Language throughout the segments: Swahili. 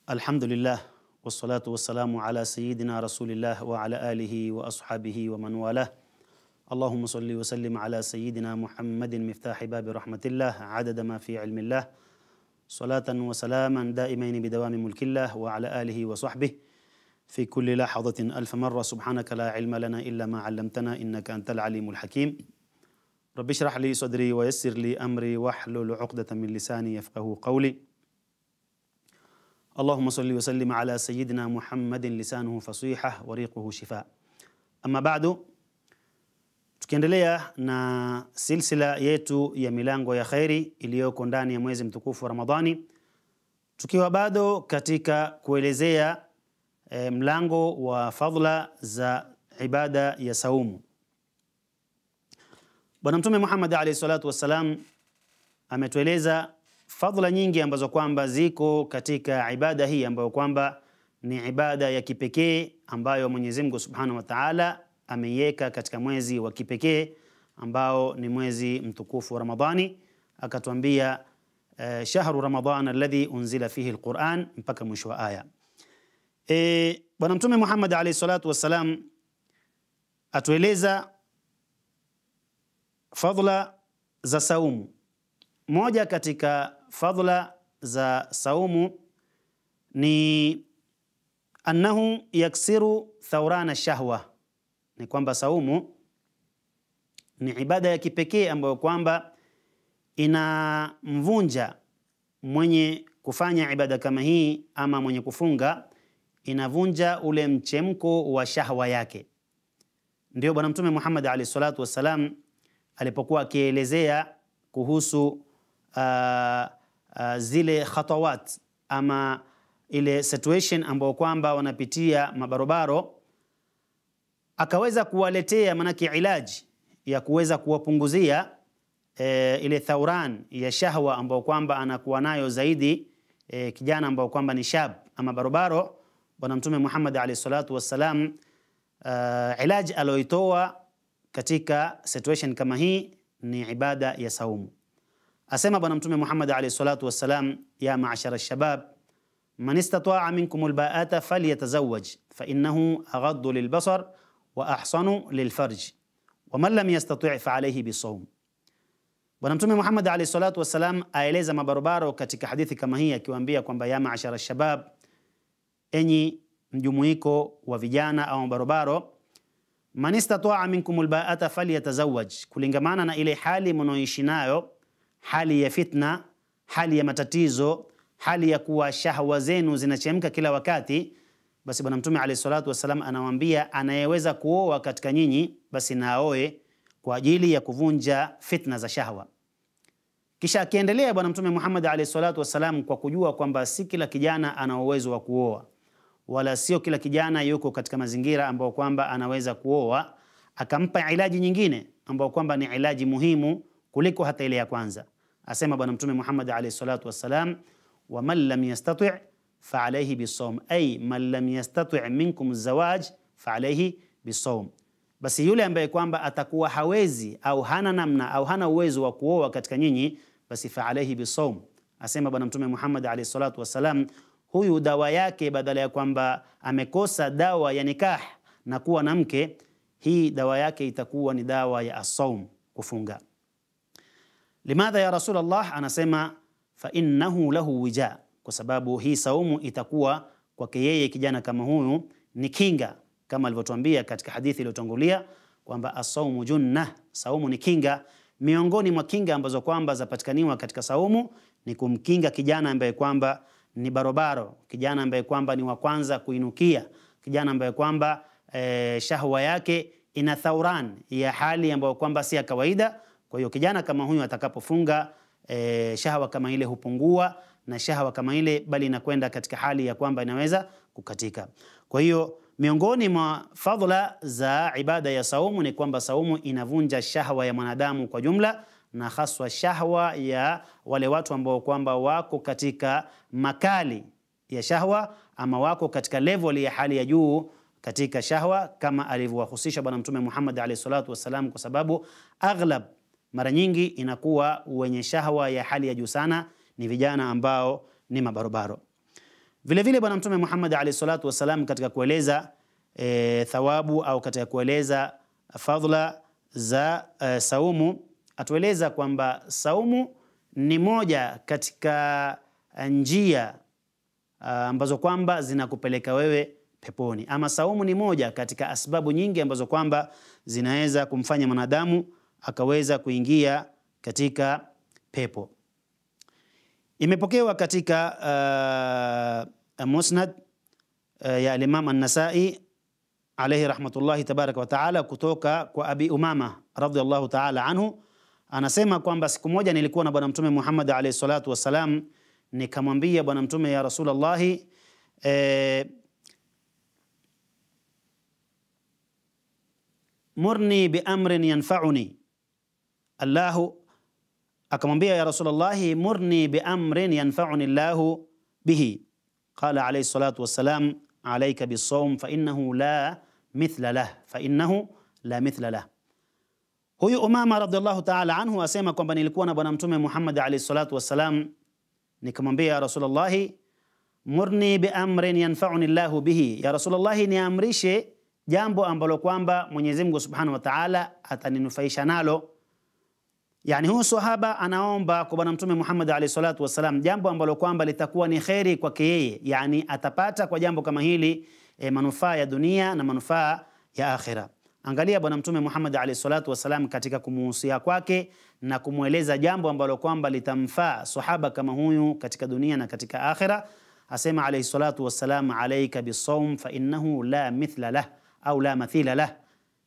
الحمد لله والصلاة والسلام على سيدنا رسول الله وعلى آله وأصحابه ومن والاه. اللهم صل وسلم على سيدنا محمد مفتاح باب رحمة الله عدد ما في علم الله، صلاة وسلاما دائمين بدوام ملك الله وعلى آله وصحبه في كل لحظة ألف مرة. سبحانك لا علم لنا إلا ما علمتنا إنك أنت العليم الحكيم. رب اشرح لي صدري ويسر لي أمري واحلل عقدة من لساني يفقه قولي. اللهم صل وسلم على سيدنا محمد لسانه فصيحة وريقه شفاء. Amma bado, tukiendelea na silsila yetu ya milango ya khairi iliyoko ndani ya mwezi mtukufu wa Ramadhani, tukiwa bado katika kuelezea mlango wa fadhila za ibada ya saumu. Bwana Mtume Muhammad alayhi salatu wassalam ametueleza fadhila nyingi ambazo kwamba ziko katika ibada hii ambayo kwamba ni ibada ya kipekee ambayo Mwenyezi Mungu Subhanahu wa Ta'ala ameiweka katika mwezi wa kipekee ambao ni mwezi mtukufu wa Ramadhani. Akatuambia shahru Ramadhana alladhi unzila fihi alquran, mpaka mwisho wa aya. Bwana Mtume Muhammad alayhi salatu wassalam atueleza fadhila za saumu. Moja katika fadhila za saumu ni annahu yaksiru thawrana shahwa, ni kwamba saumu ni ibada ya kipekee ambayo kwamba inamvunja mwenye kufanya ibada kama hii, ama mwenye kufunga, inavunja ule mchemko wa shahwa yake. Ndio Bwana Mtume Muhammad alayhi salatu wassalam alipokuwa akielezea kuhusu zile khatawat ama ile situation ambayo kwamba wanapitia mabarobaro, akaweza kuwaletea manake ilaji ya kuweza kuwapunguzia ile thauran ya shahwa ambayo kwamba anakuwa nayo zaidi kijana ambayo kwamba ni shab ama barobaro. Bwana Mtume Muhammad alayhi salatu wassalam ilaji aloitoa katika situation kama hii ni ibada ya saumu. Asema Bwana Mtume Muhammad alayhi salatu wassalam, ya ma'ashara ash-shabab man istata'a minkum al-ba'ata falyatazawwaj fa innahu aghaddu lil-basar wa ahsanu lil-farj wa man lam yastati' fa alayhi bis-sawm. Bwana Mtume Muhammad alayhi salatu wassalam aeleza mabarabara katika hadithi kama hii akiwaambia kwamba ya ma'ashara ash-shabab, enyi mjumuiko wa vijana au mabarabara, man istata'a minkum al-ba'ata falyatazawwaj, kulingamana na ile hali mnaoishi nayo, hali ya fitna, hali ya matatizo, hali ya kuwa shahwa zenu zinachemka kila wakati, basi Bwana Mtume alayhi salatu wasalam anawaambia anayeweza kuoa katika nyinyi basi na aoe kwa ajili ya kuvunja fitna za shahwa. Kisha akiendelea Bwana Mtume Muhammad alayhi salatu wasalam kwa kujua kwamba si kila kijana ana uwezo wa kuoa, wala sio kila kijana yuko katika mazingira ambayo kwamba anaweza kuoa, akampa ilaji nyingine ambayo kwamba ni ilaji muhimu kuliko hata ile ya kwanza. Asema Bwana Mtume Muhammad alayhi salatu wassalam, wa man lam yastati' fa alayhi bisawm, ay man lam yastati' minkum zawaj fa alayhi bisawm. Basi yule ambaye kwamba atakuwa hawezi au hana namna au hana uwezo wa kuoa katika nyinyi, basi fa alayhi bisawm. Asema Bwana Mtume Muhammad alayhi salatu wassalam, huyu dawa yake badala ya kwamba amekosa dawa ya nikah na kuwa na mke, hii dawa yake itakuwa ni dawa ya as-sawm, kufunga. Limadha ya Rasulullah? Anasema fa innahu lahu wija, kwa sababu hii saumu itakuwa kwake yeye kijana kama huyu ni kinga, kama alivyotuambia katika hadithi iliyotangulia kwamba as-saumu junna, saumu ni kinga. Miongoni mwa kinga ambazo kwamba zapatikaniwa katika saumu ni kumkinga kijana ambaye kwamba ni barobaro, kijana ambaye kwamba ni wa kwanza kuinukia, kijana ambaye kwamba shahwa yake ina thauran ya hali ambayo kwamba si ya kawaida. Kwa hiyo kijana kama huyu atakapofunga, shahwa kama ile hupungua, na shahwa kama ile bali inakwenda katika hali ya kwamba inaweza kukatika. Kwa hiyo miongoni mwa fadhila za ibada ya saumu ni kwamba saumu inavunja shahwa ya mwanadamu kwa jumla, na haswa shahwa ya wale watu ambao kwamba wako katika makali ya shahwa ama wako katika level ya hali ya juu katika shahwa, kama alivyowahusisha Bwana Mtume Muhammad alayhi salatu wasalam, kwa sababu aghlab mara nyingi inakuwa wenye shahwa ya hali ya juu sana ni vijana ambao ni mabarobaro. Vile vile Bwana Mtume Muhammad alayhi salatu wasalam katika kueleza thawabu au katika kueleza fadhila za saumu atueleza kwamba saumu ni moja katika njia ambazo kwamba zinakupeleka wewe peponi, ama saumu ni moja katika asbabu nyingi ambazo kwamba zinaweza kumfanya mwanadamu akaweza kuingia katika pepo. Imepokewa katika Musnad ya Imam An-Nasai alayhi rahmatullahi tabaraka wa taala kutoka kwa Abi Umama radhiyallahu taala anhu, anasema kwamba siku moja nilikuwa na Bwana Mtume Muhammad alayhi salatu wasalam, nikamwambia Bwana Mtume, ya Rasulullah, murni bi amrin yanfa'uni. Allahu akamwambia, ya Rasulullah, murni bi amrin yanfa'uni Allahu bihi. Qala alayhi salatu wassalam, alayka bis-sawm fa innahu la mithla lah, fa innahu la mithla lah. Huyu Umama radhiallahu ta'ala anhu asema kwamba nilikuwa na Bwana Mtume Muhammad alayhi salatu wassalam, nikamwambia, ya Rasulullah, murni bi amrin yanfa'uni Allahu bihi. Ya Rasulullah, niamrishe jambo ambalo kwamba Mwenyezi Mungu Subhanahu wa Ta'ala ataninufaisha nalo. Yani huyu sahaba anaomba kwa Bwana Mtume Muhammad alayhi salatu wasalam jambo ambalo kwamba litakuwa ni kheri kwake yeye, yani atapata kwa jambo kama hili manufaa ya dunia na manufaa ya akhira. Angalia Bwana Mtume Muhammad alayhi salatu wasalam katika kumuhusia kwake na kumweleza jambo ambalo kwamba litamfaa sahaba kama huyu katika dunia na katika akhira, asema alayhi salatu wasalam, alayka bisawm fa innahu la mithla lah au la mathila lah.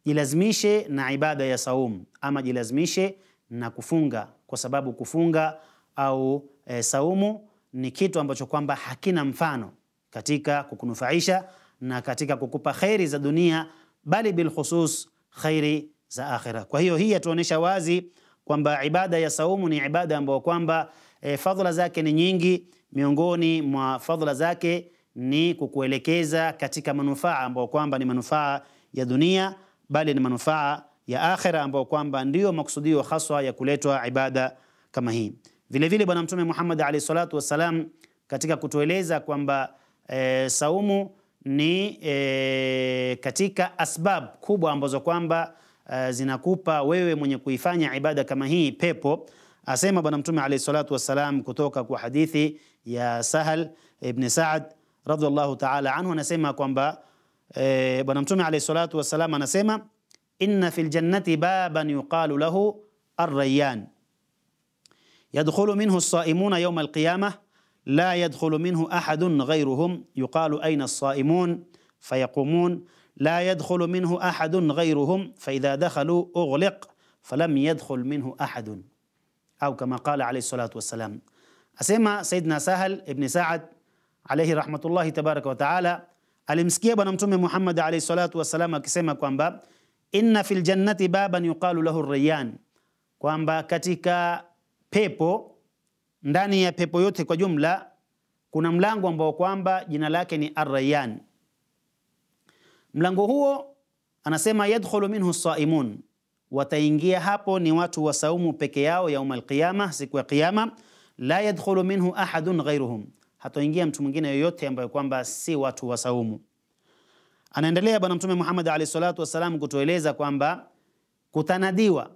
Jilazimishe na ibada ya saum, ama jilazimishe na kufunga, kwa sababu kufunga au saumu ni kitu ambacho kwamba hakina mfano katika kukunufaisha na katika kukupa khairi za dunia, bali bil khusus khairi za akhira. Kwa hiyo hii yatuonesha wazi kwamba ibada ya saumu ni ibada ambayo kwamba fadhila zake ni nyingi. Miongoni mwa fadhila zake ni kukuelekeza katika manufaa ambayo kwamba ni manufaa ya dunia, bali ni manufaa ya akhira ambayo kwamba ndio maksudio haswa ya kuletwa ibada kama hii. Vile vile Bwana Mtume Muhammad alayhi salatu wasalam katika kutueleza kwamba saumu ni katika asbab kubwa ambazo kwamba zinakupa wewe mwenye kuifanya ibada kama hii pepo. Asema Bwana Mtume alayhi salatu wasalam kutoka kwa hadithi ya Sahal ibn Sa'ad radhiallahu ta'ala anhu, anasema kwamba Bwana Mtume alayhi salatu wasalam anasema, inna fil jannati baban yuqalu lahu ar-rayyan yadkhulu minhu as-sa'imuna yawm al-qiyamah la yadkhulu minhu ahadun ghayruhum yuqalu ayna as-sa'imun fayaqumun la yadkhulu minhu ahadun ghayruhum fa idha dakhalu ughliq falam yadkhul minhu ahadun, au kama qala alayhi salatu wassalam. Asema Sayyidina Sahal ibn Sa'ad alayhi rahmatullahi tabaraka wa ta'ala alimsikia Bwana Mtume Muhammad alayhi salatu wassalam akisema kwamba inna fil jannati baban yuqalu lahu ar-rayyan, kwamba katika pepo, ndani ya pepo yote kwa jumla, kuna mlango ambao kwamba jina lake ni ar-rayyan. Mlango huo anasema yadkhulu minhu as-saimun, wataingia hapo ni watu wa saumu peke yao yaum al-qiyama, siku ya kiyama. La yadkhulu minhu ahadun ghayruhum, hatoingia mtu mwingine yoyote ambaye kwamba si watu wa saumu. Anaendelea Bwana Mtume Muhammad alayhi salatu wasalam kutueleza kwamba kutanadiwa,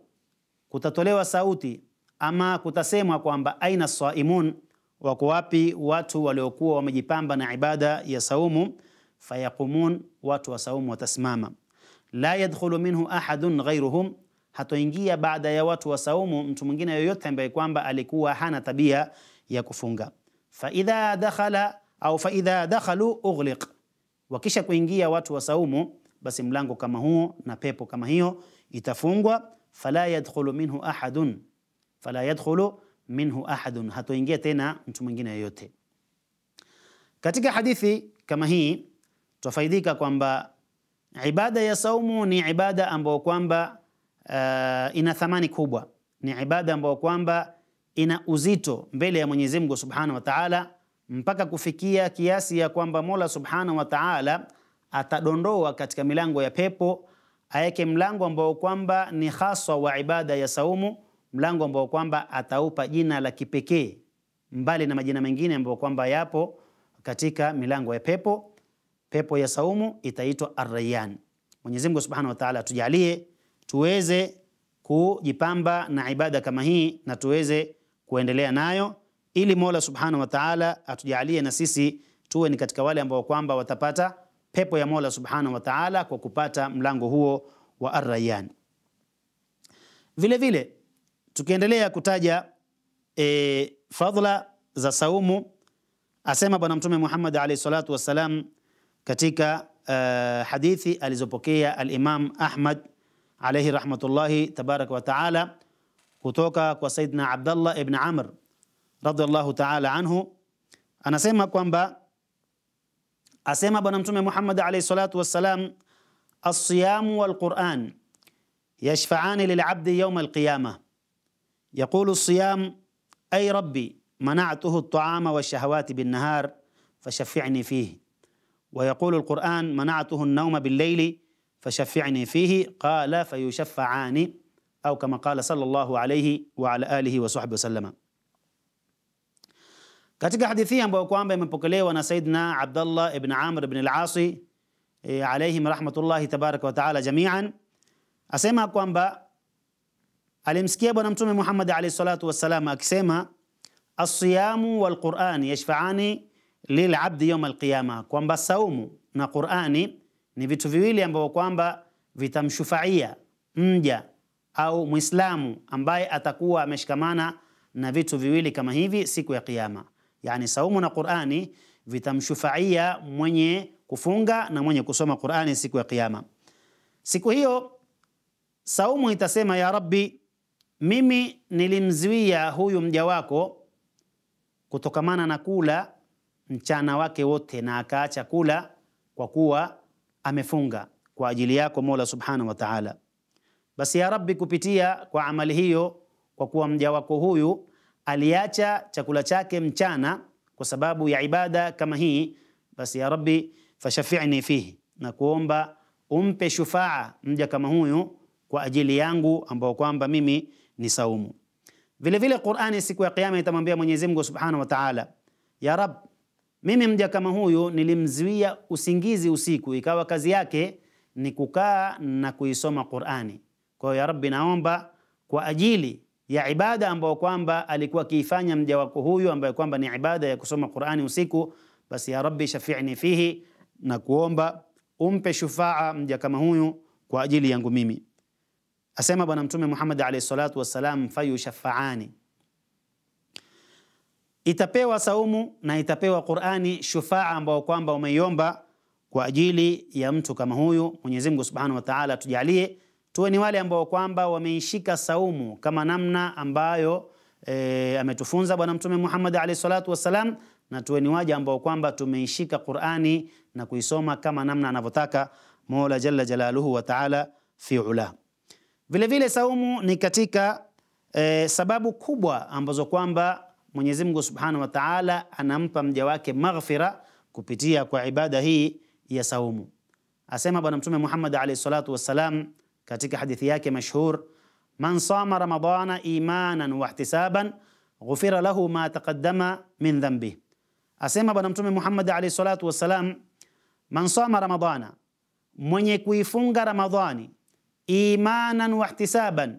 kutatolewa sauti ama kutasemwa kwamba aina saimun, wako wapi watu waliokuwa wamejipamba na ibada ya saumu. Fayaqumun, watu wa saumu watasimama. La yadkhulu minhu ahadun ghayruhum, hatoingia baada ya watu wa saumu mtu mwingine yoyote ambaye kwamba alikuwa hana tabia ya kufunga. Fa idha dakhala au fa idha dakhalu ughliq, wakisha kuingia watu wa saumu, basi mlango kama huo na pepo kama hiyo itafungwa. Fala yadkhulu minhu ahadun, fala yadkhulu minhu ahadun, hatoingia tena mtu mwingine yoyote. Katika hadithi kama hii tufaidika kwamba ibada ya saumu ni ibada ambayo kwamba ina thamani kubwa, ni ibada ambayo kwamba ina uzito mbele ya Mwenyezi Mungu Subhanahu wa Ta'ala, mpaka kufikia kiasi ya kwamba Mola Subhanahu wa Ta'ala atadondoa katika milango ya pepo, aweke mlango ambao kwamba ni haswa wa ibada ya saumu, mlango ambao kwamba ataupa jina la kipekee mbali na majina mengine ambayo kwamba yapo katika milango ya pepo. Pepo ya saumu itaitwa Ar-Rayyan. Mwenyezi Mungu Subhanahu wa Ta'ala tujalie tuweze kujipamba na ibada kama hii na tuweze kuendelea nayo, ili Mola Subhanahu wa Ta'ala atujalie na sisi tuwe ni katika wale ambao kwamba watapata pepo ya Mola Subhanahu wa Ta'ala kwa kupata mlango huo wa Ar-Rayyan. Vile vile tukiendelea kutaja fadhila za saumu, asema Bwana Mtume Muhammad alayhi salatu wassalam katika hadithi alizopokea al-Imam Ahmad alayhi rahmatullahi tabaraka wa taala kutoka kwa Sayyidina Abdullah ibn Amr radhiallahu taala anhu, anasema kwamba asema Bwana Mtume Muhammad alayhi salatu wassalam, as-siyamu wal-Qur'an yashfa'ani lil-'abdi yawm al-qiyamah yaqulu as-siyam ay rabbi mana'tuhu at-ta'ama wash-shahawati bin-nahar fashaffi'ni fihi wa yaqulu al-Qur'an mana'tuhu an-nawma bil-layli fashaffi'ni fihi qala fayushaffa'ani au kama qala sallallahu alayhi wa ala alihi wa sahbihi wasallama. Katika hadithi ambayo kwamba imepokelewa na Saidna Abdullah ibn Amr ibn al-Asi alayhim rahmatullahi tabaraka wa taala jami'an, asema kwamba alimsikia Bwana Mtume Muhammad alayhi salatu wassalam akisema, as-siyamu wal-Qur'an yashfa'ani lil-'abdi yawm al-qiyamah, kwamba saumu na Qur'ani ni vitu viwili ambavyo kwamba vitamshufaia mja au Muislamu ambaye atakuwa ameshikamana na vitu viwili kama hivi siku ya Kiyama. Yani saumu na Qur'ani vitamshufaia mwenye kufunga na mwenye kusoma Qur'ani siku ya Kiyama. Siku hiyo saumu itasema, ya Rabbi, mimi nilimzuia huyu mja wako kutokamana na kula mchana wake wote na akaacha kula kwa kuwa amefunga kwa ajili yako Mola Subhanahu wa Ta'ala. Basi ya Rabbi, kupitia kwa amali hiyo, kwa kuwa mja wako huyu aliacha chakula chake mchana kwa sababu ya ibada kama hii, basi ya Rabbi fashafi'ni fihi, na kuomba umpe shufaa mja kama huyu kwa ajili yangu ambao kwamba mimi ni saumu. Vile vile Qur'ani siku ya Kiyama itamwambia Mwenyezi Mungu Subhanahu wa Ta'ala, ya Rabb, mimi mja kama huyu nilimzuia usingizi usiku, ikawa kazi yake ni kukaa na kuisoma Qur'ani. Kwa hiyo ya Rabbi, naomba kwa ajili ya ibada ambayo kwamba alikuwa akiifanya mja wako huyu ambayo kwamba ni ibada ya kusoma Qur'ani usiku, basi ya Rabbi shafi'ni fihi, na kuomba umpe shufaa mja kama huyu kwa ajili yangu mimi. Asema Bwana Mtume Muhammad alayhi salatu wassalam, fayushafa'ani, itapewa saumu na itapewa Qur'ani shufaa ambao kwamba umeiomba kwa ajili ya mtu kama huyu. Mwenyezi Mungu Subhanahu wa Ta'ala tujalie tuwe ni wale ambao kwamba wameishika saumu kama namna ambayo ametufunza Bwana Mtume Muhammad alayhi salatu wassalam, na tuwe ni waja ambao kwamba tumeishika Qur'ani na kuisoma kama namna anavyotaka Mola Jalla Jalaluhu wa Ta'ala fi ula. Vile vile saumu ni katika sababu kubwa ambazo kwamba Mwenyezi Mungu Subhanahu wa Ta'ala anampa mja wake maghfira kupitia kwa ibada hii ya saumu. Asema Bwana Mtume Muhammad alayhi salatu wassalam katika hadithi yake mashhur, man sama ramadana imanan wa ihtisaban ghufira lahu ma taqaddama min dhanbi. Asema Bwana Mtume Muhammad alayhi salatu wassalam, man sama ramadana, mwenye kuifunga Ramadhani imanan wa ihtisaban,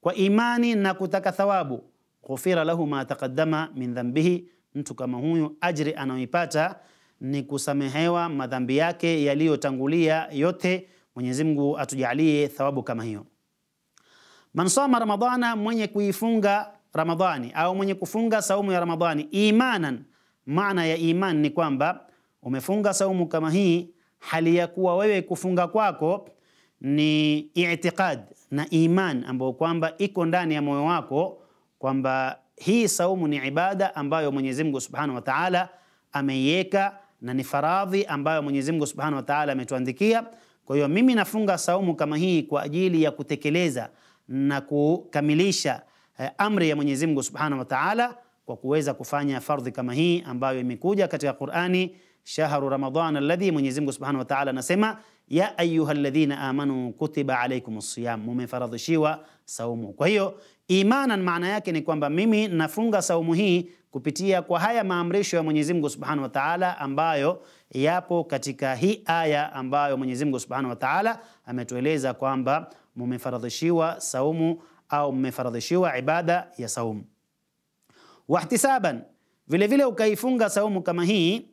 kwa imani na kutaka thawabu, ghufira lahu ma taqaddama min dhanbihi, mtu kama huyu ajri anayoipata ni kusamehewa madhambi yake yaliyotangulia yote. Mwenyezi Mungu atujalie thawabu kama hiyo. Man sama ramadhana, mwenye kuifunga Ramadhani au mwenye kufunga saumu ya Ramadhani imanan, maana ya iman ni kwamba umefunga saumu kama hii hali ya kuwa wewe kufunga kwako ni i'tiqad na iman ambayo kwamba iko ndani ya moyo wako kwamba hii saumu ni ibada ambayo Mwenyezi Mungu Subhanahu wa Ta'ala ameiweka na ni faradhi ambayo Mwenyezi Mungu Subhanahu wa Ta'ala ametuandikia. Kwa hiyo mimi nafunga saumu kama hii kwa ajili ya kutekeleza na kukamilisha amri ya Mwenyezi Mungu Subhanahu wa Ta'ala kwa kuweza kufanya fardhi kama hii ambayo imekuja katika Qur'ani, shahru ramadhana alladhi, Mwenyezi Mungu Subhanahu wa Ta'ala anasema, ya ayyuhalladhina amanu kutiba alaykumus siyam, mumefaradhishiwa saumu. Kwa hiyo Imanan maana yake ni kwamba mimi nafunga saumu hii kupitia kwa haya maamrisho ya Mwenyezi Mungu Subhanahu wa Ta'ala ambayo yapo katika hii aya ambayo Mwenyezi Mungu Subhanahu wa Ta'ala ametueleza kwamba mumefaradhishiwa saumu au mumefaradhishiwa ibada ya saumu. Wahtisaban, vile vile ukaifunga saumu kama hii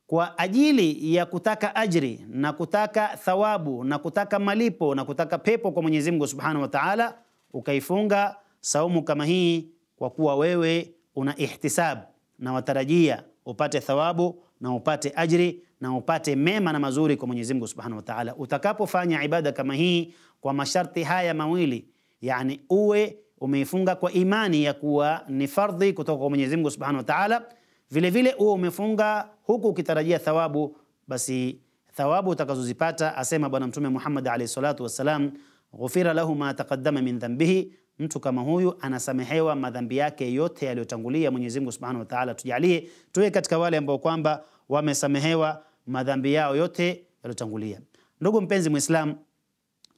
kwa ajili ya kutaka ajri na kutaka thawabu na kutaka malipo na kutaka pepo kwa Mwenyezi Mungu Subhanahu wa Ta'ala, ukaifunga saumu kama hii kwa kuwa wewe una ihtisab na watarajia upate thawabu na upate ajri na upate mema na mazuri kwa Mwenyezi Mungu Subhanahu wa Ta'ala. Utakapofanya ibada kama hii kwa masharti haya mawili, yani uwe umeifunga kwa imani ya kuwa ni fardhi kutoka kwa Mwenyezi Mungu Subhanahu wa Ta'ala, vile vile uwe umefunga huku ukitarajia thawabu, basi thawabu utakazozipata, asema Bwana Mtume Muhammad alayhi salatu wassalam, ghufira lahu ma taqaddama min dhanbihi, mtu kama huyu anasamehewa madhambi yake yote yaliyotangulia. Mwenyezi Mungu Subhanahu wa Ta'ala tujalie tuwe katika wale ambao kwamba wamesamehewa madhambi yao yote yaliyotangulia. Ndugu mpenzi Muislam,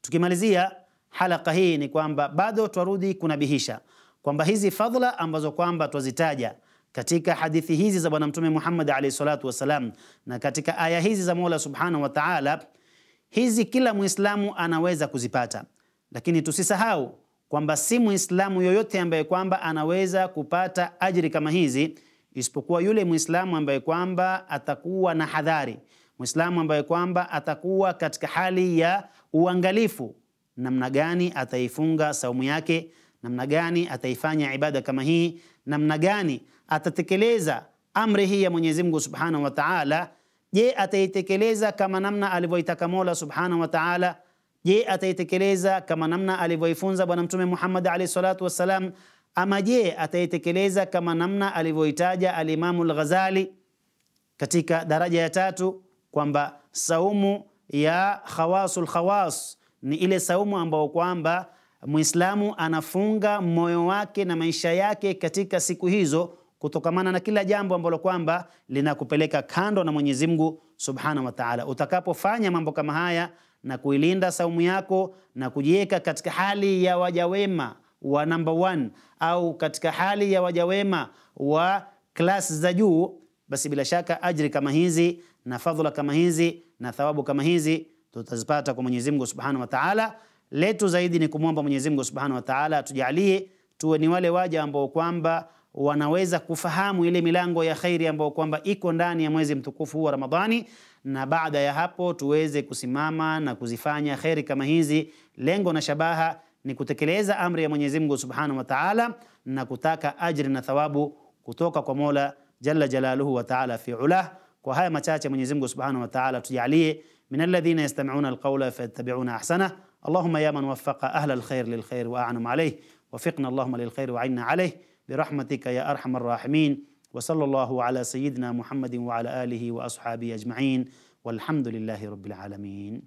tukimalizia halaka hii ni kwamba bado twarudi kunabihisha kwamba hizi fadhila ambazo kwamba twazitaja katika hadithi hizi za Bwana Mtume Muhammad alayhi salatu wasalam na katika aya hizi za Mola Subhanahu wa Ta'ala, hizi kila Muislamu anaweza kuzipata, lakini tusisahau kwamba si Muislamu yoyote ambaye kwamba anaweza kupata ajiri kama hizi isipokuwa yule Muislamu ambaye kwamba atakuwa na hadhari, Muislamu ambaye kwamba atakuwa katika hali ya uangalifu namna gani ataifunga saumu yake, namna gani ataifanya ibada kama hii, namna gani atatekeleza amri hii ya Mwenyezi Mungu Subhanahu wa Ta'ala. Je, ataitekeleza kama namna alivyoitaka Mola Subhanahu wa Ta'ala? Je, ataitekeleza kama namna alivyoifunza Bwana Mtume Muhammad alayhi salatu wassalam? Ama je, ataitekeleza kama namna alivyoitaja al-Imam al-Ghazali katika daraja ya 3 kwamba saumu ya khawasul khawas ni ile saumu ambayo kwamba Muislamu anafunga moyo wake na maisha yake katika siku hizo kutokamana na kila jambo ambalo kwamba linakupeleka kando na Mwenyezi Mungu Subhanahu wa Ta'ala. Utakapofanya mambo kama haya na kuilinda saumu yako na kujiweka katika hali ya wajawema wa number 1 au katika hali ya wajawema wa class za juu, basi bila shaka ajri kama hizi na fadhila kama hizi na thawabu kama hizi tutazipata kwa Mwenyezi Mungu Subhanahu wa Ta'ala. Letu zaidi ni kumwomba Mwenyezi Mungu Subhanahu wa Ta'ala tujalie tuwe ni wale waja ambao kwamba wanaweza kufahamu ile milango ya khairi ambao kwamba iko ndani ya mwezi mtukufu wa Ramadhani, na baada ya hapo tuweze kusimama na kuzifanya khairi kama hizi. Lengo na shabaha ni kutekeleza amri ya Mwenyezi Mungu Subhanahu wa Ta'ala na kutaka ajri na thawabu kutoka kwa Mola Jalla Jalaluhu wa Ta'ala fi ulah. Kwa haya machache Mwenyezi Mungu Subhanahu wa Ta'ala tujalie min alladhina yastami'una alqawla fayattabi'una ahsana. Allahumma ya man waffaqa ahla alkhair lilkhair wa a'anum alayh, wafiqna Allahumma lilkhair wa 'inna alayh برحمتك يا أرحم الراحمين. وصلى الله على سيدنا محمد وعلى آله وأصحابه أجمعين، والحمد لله رب العالمين.